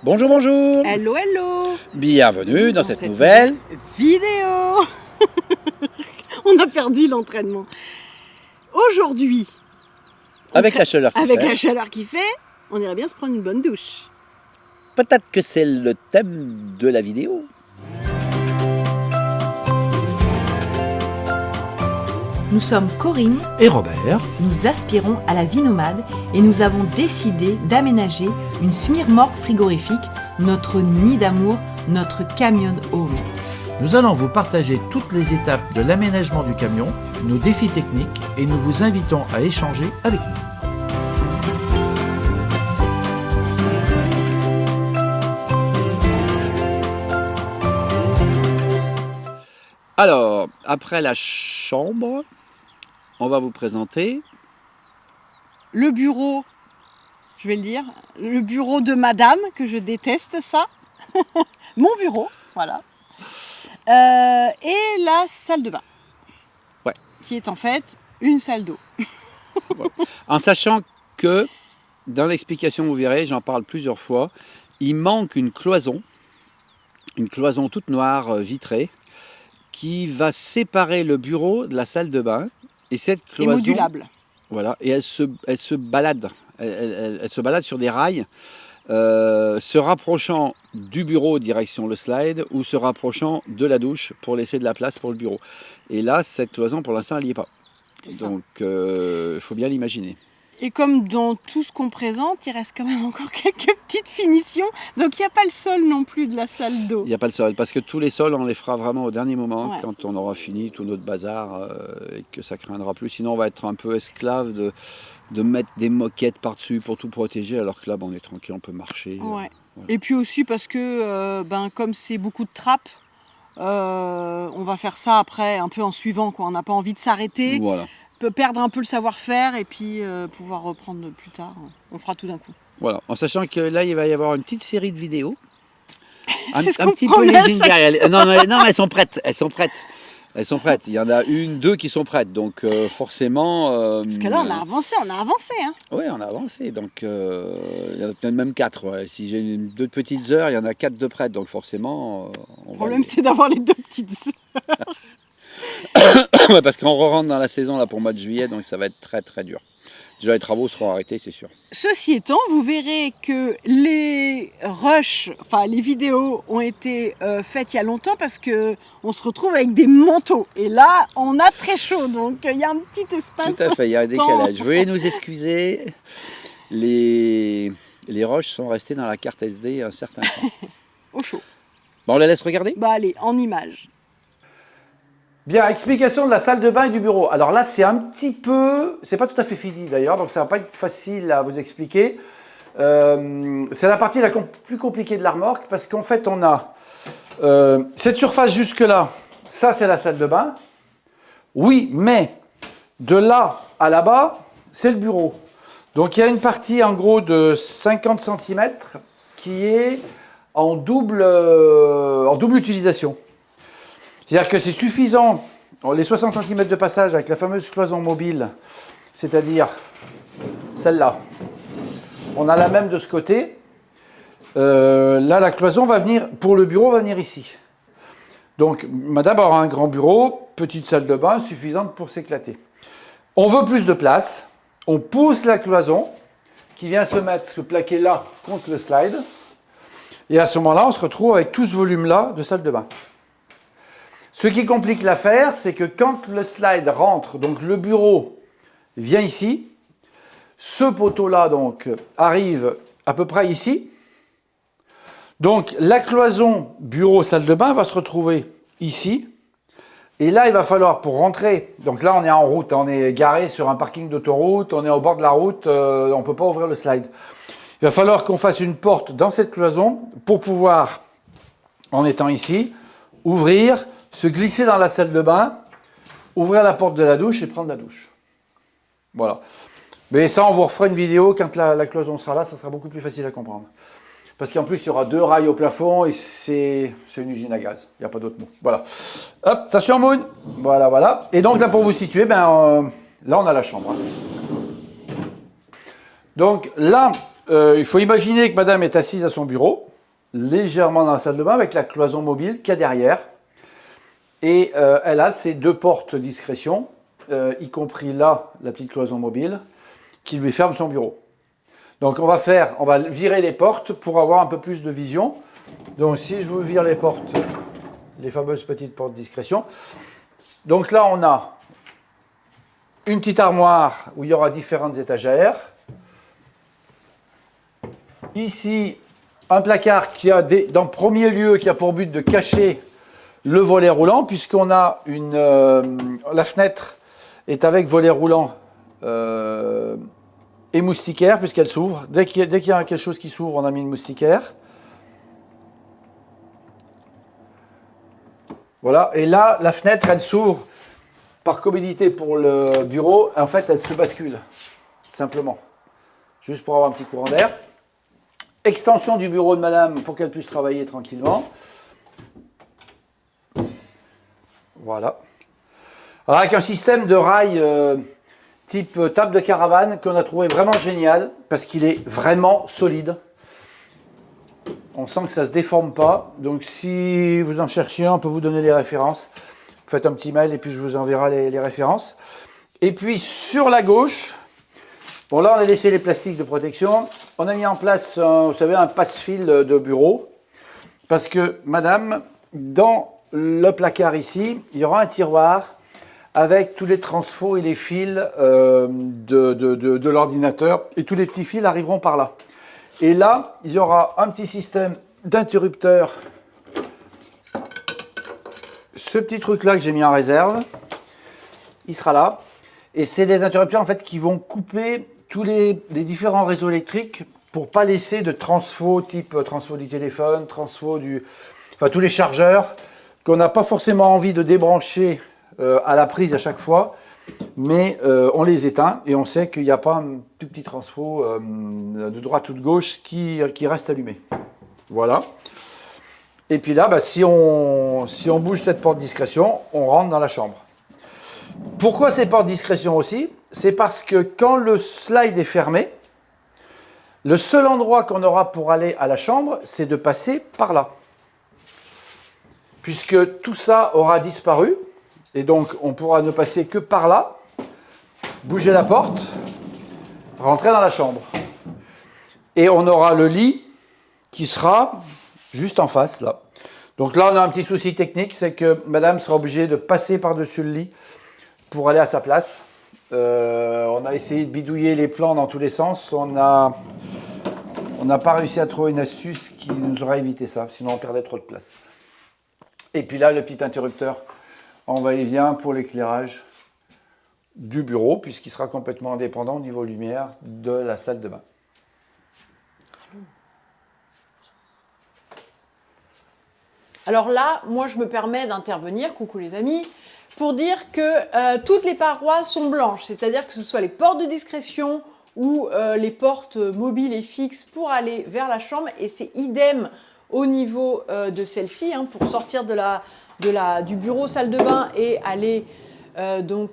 Bonjour, bonjour. Hello, hello. Bienvenue dans cette nouvelle vidéo. On a perdu l'entraînement. Aujourd'hui, avec la chaleur qui fait, on irait bien se prendre une bonne douche. Peut-être que c'est le thème de la vidéo. Nous sommes Corinne et Robert. Nous aspirons à la vie nomade et nous avons décidé d'aménager une semi-remorque frigorifique, notre nid d'amour, notre camion home. Nous allons vous partager toutes les étapes de l'aménagement du camion, nos défis techniques et nous vous invitons à échanger avec nous. Alors, après la chambre, on va vous présenter le bureau, je vais le dire, le bureau de madame, que je déteste ça. Mon bureau, voilà. Et la salle de bain. Ouais. Qui est en fait une salle d'eau. Ouais. En sachant que, dans l'explication, vous verrez, j'en parle plusieurs fois, il manque une cloison toute noire, vitrée, qui va séparer le bureau de la salle de bain. Et cette cloison est modulable. Voilà, et elle se balade. Elle se balade sur des rails, se rapprochant du bureau direction le slide ou se rapprochant de la douche pour laisser de la place pour le bureau. Et là, cette cloison, pour l'instant, elle n'y est pas. Donc, il faut bien l'imaginer. Et comme dans tout ce qu'on présente, il reste quand même encore quelques petites finitions. Donc il n'y a pas le sol non plus de la salle d'eau. Il n'y a pas le sol, parce que tous les sols, on les fera vraiment au dernier moment, ouais, quand on aura fini tout notre bazar et que ça ne craindra plus. Sinon, on va être un peu esclave de mettre des moquettes par-dessus pour tout protéger, alors que là, on est tranquille, on peut marcher. Ouais. Voilà. Et puis aussi parce que, comme c'est beaucoup de trappes, on va faire ça après un peu en suivant, quoi. On n'a pas envie de s'arrêter. Voilà. Peut perdre un peu le savoir-faire et puis pouvoir reprendre plus tard. On fera tout d'un coup. Voilà, en sachant que là, il va y avoir une petite série de vidéos. Un petit peu légendaire. Non, mais elles sont prêtes. Elles sont prêtes. Il y en a une, deux qui sont prêtes. Donc forcément... Parce que là, on a avancé. Hein. Oui, on a avancé. Donc il y en a peut-être même 4. Ouais. Si j'ai 2 petites heures, il y en a 4 de prêtes. Donc forcément... le problème, c'est d'avoir les 2 petites heures. Ouais, parce qu'on rentre dans la saison là pour le mois de juillet, donc ça va être très très dur. Déjà les travaux seront arrêtés, c'est sûr. Ceci étant, vous verrez que les rushs, enfin les vidéos ont été faites il y a longtemps parce que on se retrouve avec des manteaux. Et là, on a très chaud, donc il y a un petit espace. Tout à fait, il y a un décalage. Veuillez nous excuser. Les rushs sont restés dans la carte SD un certain temps. Au chaud. Bon, on la laisse regarder ? Bah allez, en image. Bien, explication de la salle de bain et du bureau. Alors là, c'est un petit peu... C'est pas tout à fait fini d'ailleurs, donc ça va pas être facile à vous expliquer. C'est la partie la plus compliquée de la remorque parce qu'en fait, on a cette surface jusque-là. Ça, c'est la salle de bain. Oui, mais de là à là-bas, c'est le bureau. Donc il y a une partie en gros de 50 cm qui est en double utilisation. C'est-à-dire que c'est suffisant, les 60 cm de passage avec la fameuse cloison mobile, c'est-à-dire celle-là. On a la même de ce côté. Là, la cloison va venir, pour le bureau, va venir ici. Donc, madame aura un grand bureau, petite salle de bain, suffisante pour s'éclater. On veut plus de place. On pousse la cloison qui vient se plaquer là contre le slide. Et à ce moment-là, on se retrouve avec tout ce volume-là de salle de bain. Ce qui complique l'affaire, c'est que quand le slide rentre, donc le bureau vient ici, ce poteau-là donc arrive à peu près ici. Donc la cloison bureau-salle de bain va se retrouver ici. Et là, il va falloir pour rentrer, donc là on est en route, on est garé sur un parking d'autoroute, on est au bord de la route, on ne peut pas ouvrir le slide. Il va falloir qu'on fasse une porte dans cette cloison pour pouvoir, en étant ici, ouvrir, se glisser dans la salle de bain, ouvrir la porte de la douche et prendre la douche. Voilà. Mais ça, on vous refera une vidéo quand la cloison sera là, ça sera beaucoup plus facile à comprendre. Parce qu'en plus, il y aura 2 rails au plafond et c'est une usine à gaz. Il n'y a pas d'autre mot. Voilà. Hop, attention Moon. Voilà, voilà. Et donc là, pour vous situer, là, on a la chambre. Donc là, il faut imaginer que madame est assise à son bureau. légèrement dans la salle de bain avec la cloison mobile qu'il y a derrière. Et elle a ces deux portes discrétion, y compris là, la petite cloison mobile, qui lui ferme son bureau. Donc on va virer les portes pour avoir un peu plus de vision. Donc si je vous vire les portes, les fameuses petites portes discrétion. Donc là on a une petite armoire où il y aura différentes étagères. Ici, un placard qui a dans le premier lieu qui a pour but de cacher le volet roulant, puisqu'on a la fenêtre est avec volet roulant et moustiquaire, puisqu'elle s'ouvre. Dès qu'il y a quelque chose qui s'ouvre, on a mis une moustiquaire. Voilà, et là, la fenêtre, elle s'ouvre par commodité pour le bureau. En fait, elle se bascule, simplement. Juste pour avoir un petit courant d'air. Extension du bureau de madame pour qu'elle puisse travailler tranquillement. Voilà. Alors avec un système de rail type table de caravane qu'on a trouvé vraiment génial parce qu'il est vraiment solide. On sent que ça ne se déforme pas. Donc si vous en cherchez un, on peut vous donner les références. Vous faites un petit mail et puis je vous enverrai les références. Et puis sur la gauche, bon là on a laissé les plastiques de protection. On a mis en place, vous savez, un passe-fil de bureau. Parce que madame, dans le placard ici, il y aura un tiroir avec tous les transfos et les fils de l'ordinateur. Et tous les petits fils arriveront par là. Et là, il y aura un petit système d'interrupteur. Ce petit truc-là que j'ai mis en réserve, il sera là. Et c'est des interrupteurs en fait qui vont couper tous les différents réseaux électriques pour pas laisser de transfo type transfo du téléphone, transfo enfin tous les chargeurs qu'on n'a pas forcément envie de débrancher à la prise à chaque fois, mais on les éteint et on sait qu'il n'y a pas un tout petit transfo de droite ou de gauche qui reste allumé. Voilà. Et puis là, si on bouge cette porte discrétion, on rentre dans la chambre. Pourquoi ces portes discrétion aussi? C'est parce que quand le slide est fermé, le seul endroit qu'on aura pour aller à la chambre, c'est de passer par là. Puisque tout ça aura disparu, et donc on pourra ne passer que par là, bouger la porte, rentrer dans la chambre. Et on aura le lit qui sera juste en face, là. Donc là, on a un petit souci technique, c'est que madame sera obligée de passer par-dessus le lit pour aller à sa place. On a essayé de bidouiller les plans dans tous les sens. On n'a pas réussi à trouver une astuce qui nous aurait évité ça, sinon on perdait trop de place. Et puis là, le petit interrupteur en va-et-vient pour l'éclairage du bureau, puisqu'il sera complètement indépendant au niveau lumière de la salle de bain. Alors là, moi je me permets d'intervenir, coucou les amis, pour dire que toutes les parois sont blanches, c'est-à-dire que ce soit les portes de discrétion ou les portes mobiles et fixes pour aller vers la chambre, et c'est idem au niveau de celle-ci, hein, pour sortir du bureau salle de bain et aller dans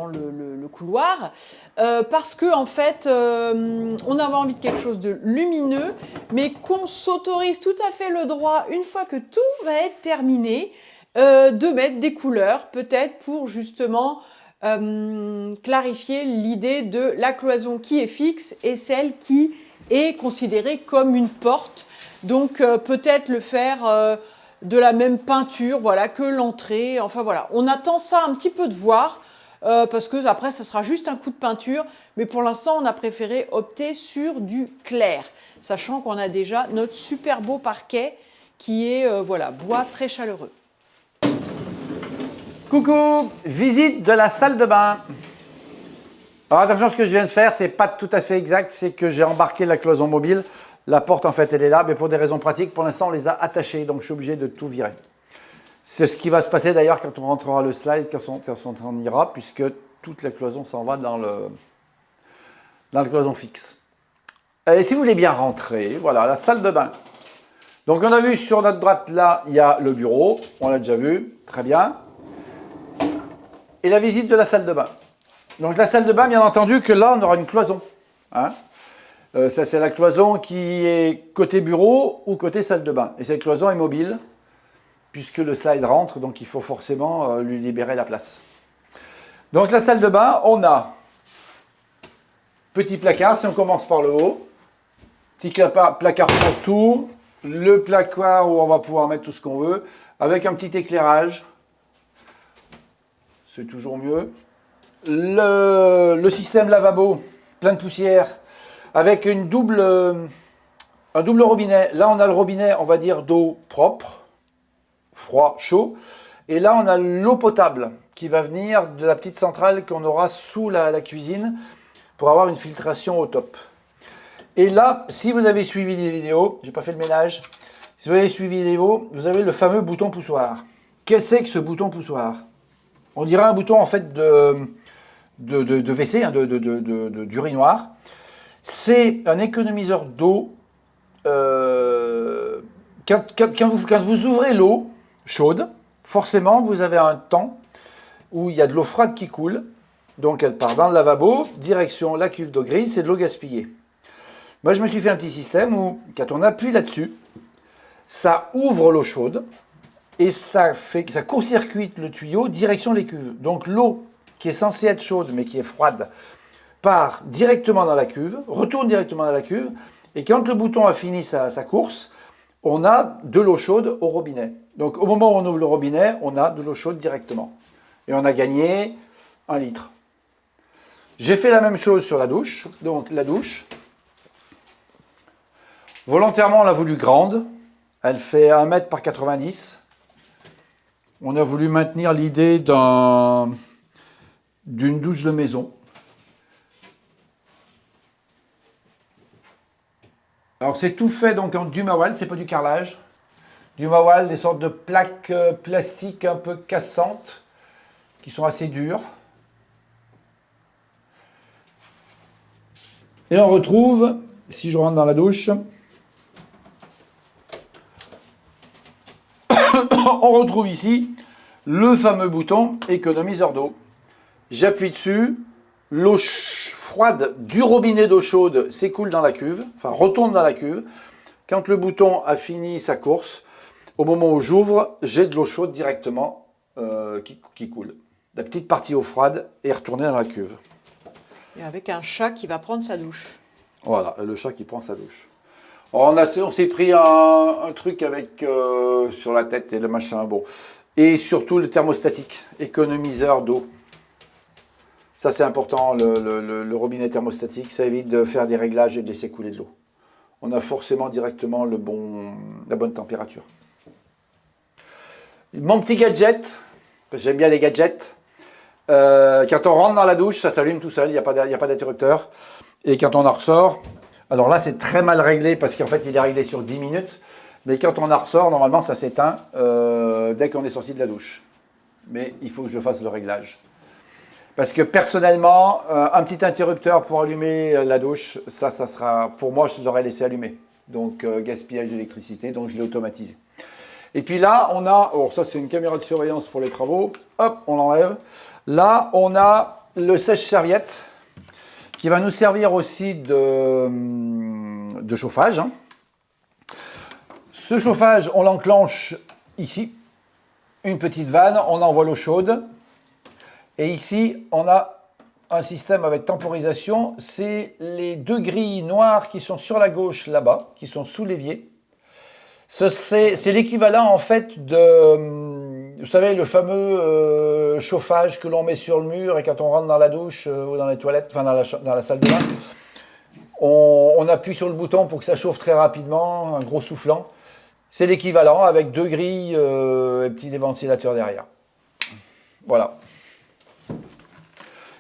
le couloir, parce que en fait on avait envie de quelque chose de lumineux, mais qu'on s'autorise tout à fait le droit, une fois que tout va être terminé, de mettre des couleurs, peut-être pour justement clarifier l'idée de la cloison qui est fixe et celle qui est considérée comme une porte. Donc peut-être le faire de la même peinture, voilà, que l'entrée. Enfin voilà, on attend ça un petit peu de voir, parce que après ça sera juste un coup de peinture, mais pour l'instant on a préféré opter sur du clair, sachant qu'on a déjà notre super beau parquet qui est voilà, bois très chaleureux. Coucou, visite de la salle de bain. Alors attention, ce que je viens de faire, c'est pas tout à fait exact, c'est que j'ai embarqué la cloison mobile. La porte, en fait, elle est là, mais pour des raisons pratiques, pour l'instant, on les a attachées, donc je suis obligé de tout virer. C'est ce qui va se passer d'ailleurs quand on rentrera le slide, quand on ira, puisque toute la cloison s'en va dans la cloison fixe. Et si vous voulez bien rentrer, voilà, la salle de bain. Donc on a vu sur notre droite, là, il y a le bureau, on l'a déjà vu, très bien. Et la visite de la salle de bain. Donc la salle de bain, bien entendu, que là, on aura une cloison. Hein. Ça, c'est la cloison qui est côté bureau ou côté salle de bain. Et cette cloison est mobile, puisque le slide rentre, donc il faut forcément lui libérer la place. Donc la salle de bain, on a petit placard, si on commence par le haut, petit placard pour tout, le placard où on va pouvoir mettre tout ce qu'on veut, avec un petit éclairage, c'est toujours mieux. Le système lavabo, plein de poussière, avec un double robinet. Là, on a le robinet, on va dire, d'eau propre, froid, chaud. Et là, on a l'eau potable qui va venir de la petite centrale qu'on aura sous la cuisine pour avoir une filtration au top. Et là, si vous avez suivi les vidéos, j'ai pas fait le ménage, si vous avez suivi les vidéos, vous avez le fameux bouton poussoir. Qu'est-ce que c'est que ce bouton poussoir? On dirait un bouton en fait de WC, hein, d'urinoir. C'est un économiseur d'eau. Quand vous ouvrez l'eau chaude, forcément vous avez un temps où il y a de l'eau froide qui coule. Donc elle part dans le lavabo, direction la cuve d'eau grise, c'est de l'eau gaspillée. Moi je me suis fait un petit système où quand on appuie là-dessus, ça ouvre l'eau chaude et ça court-circuite le tuyau direction les cuves. Donc l'eau qui est censée être chaude mais qui est froide part directement dans la cuve, retourne directement dans la cuve, et quand le bouton a fini sa course, on a de l'eau chaude au robinet. Donc au moment où on ouvre le robinet, on a de l'eau chaude directement. Et on a gagné 1 litre. J'ai fait la même chose sur la douche. Donc la douche, volontairement on l'a voulu grande, elle fait 1 mètre par 90. On a voulu maintenir l'idée d'une douche de maison. Alors c'est tout fait donc en Dumawal, c'est pas du carrelage. Dumawal, des sortes de plaques plastiques un peu cassantes, qui sont assez dures. Et on retrouve, si je rentre dans la douche, on retrouve ici le fameux bouton économiseur d'eau. J'appuie dessus, l'eau froide du robinet d'eau chaude s'écoule dans la cuve, enfin retourne dans la cuve. Quand le bouton a fini sa course, au moment où j'ouvre, j'ai de l'eau chaude directement qui coule. La petite partie eau froide est retournée dans la cuve. Et avec un chat qui va prendre sa douche. Voilà, le chat qui prend sa douche. On s'est pris un truc avec sur la tête et le machin, bon. Et surtout le thermostatique, économiseur d'eau. Ça c'est important, le robinet thermostatique, ça évite de faire des réglages et de laisser couler de l'eau. On a forcément directement la bonne température. Mon petit gadget, parce que j'aime bien les gadgets, quand on rentre dans la douche, ça s'allume tout seul, il n'y a pas d'interrupteur. Et quand on en ressort, alors là c'est très mal réglé parce qu'en fait il est réglé sur 10 minutes. Mais quand on en ressort, normalement ça s'éteint dès qu'on est sorti de la douche. Mais il faut que je fasse le réglage. Parce que personnellement, un petit interrupteur pour allumer la douche, ça sera, pour moi je l'aurais laissé allumer. Donc gaspillage d'électricité, donc je l'ai automatisé. Et puis là, on a, alors ça c'est une caméra de surveillance pour les travaux, hop, on l'enlève. Là, on a le sèche-serviette qui va nous servir aussi de chauffage. Hein. Ce chauffage, on l'enclenche ici, une petite vanne, on envoie l'eau chaude. Et ici, on a un système avec temporisation. C'est les 2 grilles noires qui sont sur la gauche là-bas, qui sont sous l'évier. C'est l'équivalent en fait de, vous savez, le fameux chauffage que l'on met sur le mur et quand on rentre dans la douche ou dans les toilettes, enfin dans la salle de bain, on appuie sur le bouton pour que ça chauffe très rapidement, un gros soufflant. C'est l'équivalent avec 2 grilles et petits ventilateurs derrière. Voilà.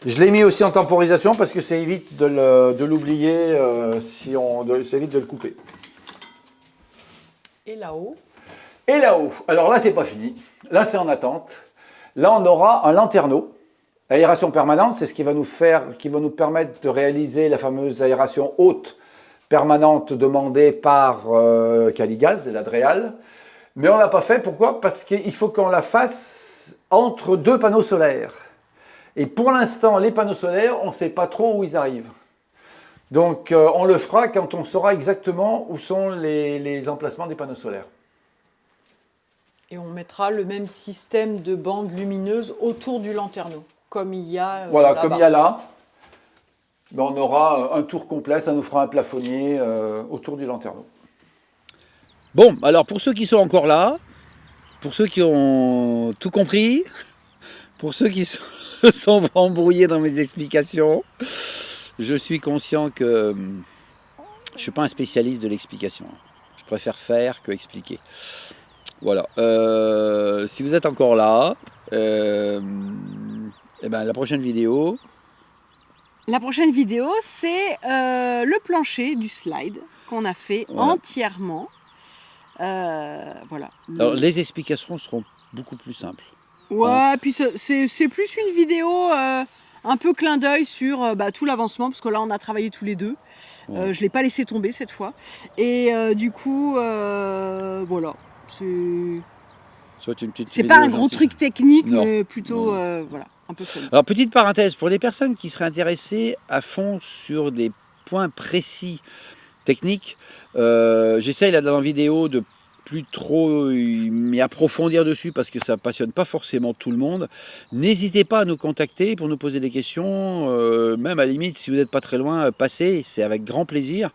Je l'ai mis aussi en temporisation parce que ça évite de l'oublier, ça évite de le couper. Et là-haut? Et là-haut, alors là c'est pas fini, là c'est en attente. Là on aura un lanterneau, aération permanente, c'est ce qui va nous permettre de réaliser la fameuse aération haute permanente demandée par Caligaz et l'Adréal. Mais on l'a pas fait, pourquoi? Parce qu'il faut qu'on la fasse entre 2 panneaux solaires. Et pour l'instant, les panneaux solaires, on ne sait pas trop où ils arrivent. Donc on le fera quand on saura exactement où sont les emplacements des panneaux solaires. Et on mettra le même système de bandes lumineuses autour du lanterneau, comme il y a Voilà, là-bas. comme il y a là, ben, on aura un tour complet, ça nous fera un plafonnier autour du lanterneau. Bon, alors pour ceux qui sont encore là, pour ceux qui ont tout compris, pour ceux qui sont embrouillés dans mes explications, je suis conscient que je ne suis pas un spécialiste de l'explication. Je préfère faire que expliquer. Voilà. Si vous êtes encore là, eh ben, la prochaine vidéo, La prochaine vidéo, c'est le plancher du slide qu'on a fait Voilà. entièrement. Voilà. alors, les explications seront beaucoup plus simples. Ouais, puis c'est plus une vidéo un peu clin d'œil sur tout l'avancement, parce que là on a travaillé tous les deux. Ouais. Je ne l'ai pas laissé tomber cette fois. Et du coup, voilà. Soit une petite C'est vidéo pas un gros gentille. truc technique, Non. mais plutôt Non. voilà, un peu fun. Alors, petite parenthèse, pour les personnes qui seraient intéressées à fond sur des points précis techniques, j'essaye là dans la vidéo de plus trop m'y approfondir dessus parce que ça passionne pas forcément tout le monde. N'hésitez pas à nous contacter pour nous poser des questions, même à la limite si vous n'êtes pas très loin, passez, c'est avec grand plaisir.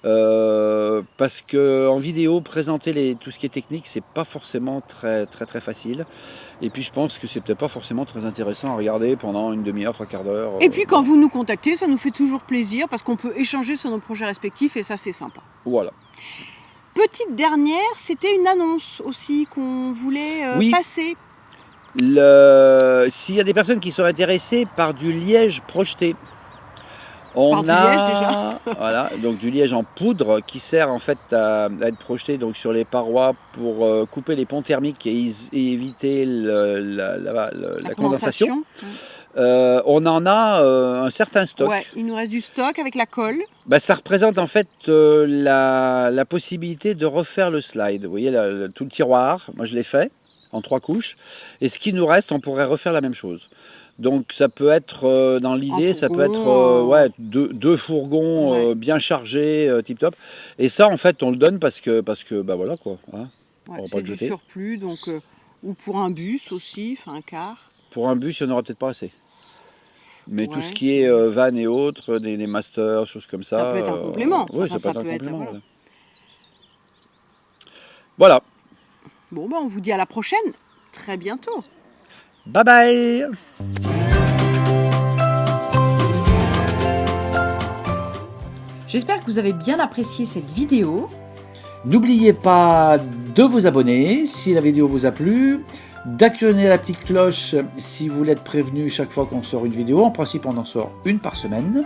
Parce que en vidéo, présenter tout ce qui est technique, c'est pas forcément très facile. Et puis je pense que c'est peut-être pas forcément très intéressant à regarder pendant une demi-heure, trois quarts d'heure. Et puis quand vous nous contactez, ça nous fait toujours plaisir parce qu'on peut échanger sur nos projets respectifs et ça c'est sympa. Voilà. Petite dernière, c'était une annonce aussi qu'on voulait Oui. passer. S'il y a des personnes qui sont intéressées par du liège projeté, on Par du a liège, déjà. voilà, donc du liège en poudre qui sert en fait à être projeté donc sur les parois pour couper les ponts thermiques et éviter la condensation. On en a un certain stock. Ouais, il nous reste du stock avec la colle. Bah, ça représente en fait la possibilité de refaire le slide. Vous voyez tout le tiroir, moi je l'ai fait en 3 couches. Et ce qui nous reste, on pourrait refaire la même chose. Donc ça peut être, dans l'idée, ça peut être ouais, deux fourgons Ouais. bien chargés, tip top. Et ça en fait on le donne parce que bah voilà quoi. Hein. Ouais, On va pas c'est le du jeter. surplus, donc ou pour un bus aussi, enfin un car. Pour un bus, il n'y en aura peut-être pas assez. Mais tout Ouais. ce qui est van et autres, des masters, choses comme ça. Ça peut être un complément. Oui, Enfin, ça peut être un complément. voilà. Voilà. Bon, on vous dit à la prochaine. Très bientôt. Bye bye. J'espère que vous avez bien apprécié cette vidéo. N'oubliez pas de vous abonner si la vidéo vous a plu, d'actionner la petite cloche si vous voulez être prévenu chaque fois qu'on sort une vidéo. En principe, on en sort une par semaine.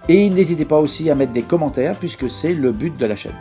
Et n'hésitez pas aussi à mettre des commentaires puisque c'est le but de la chaîne.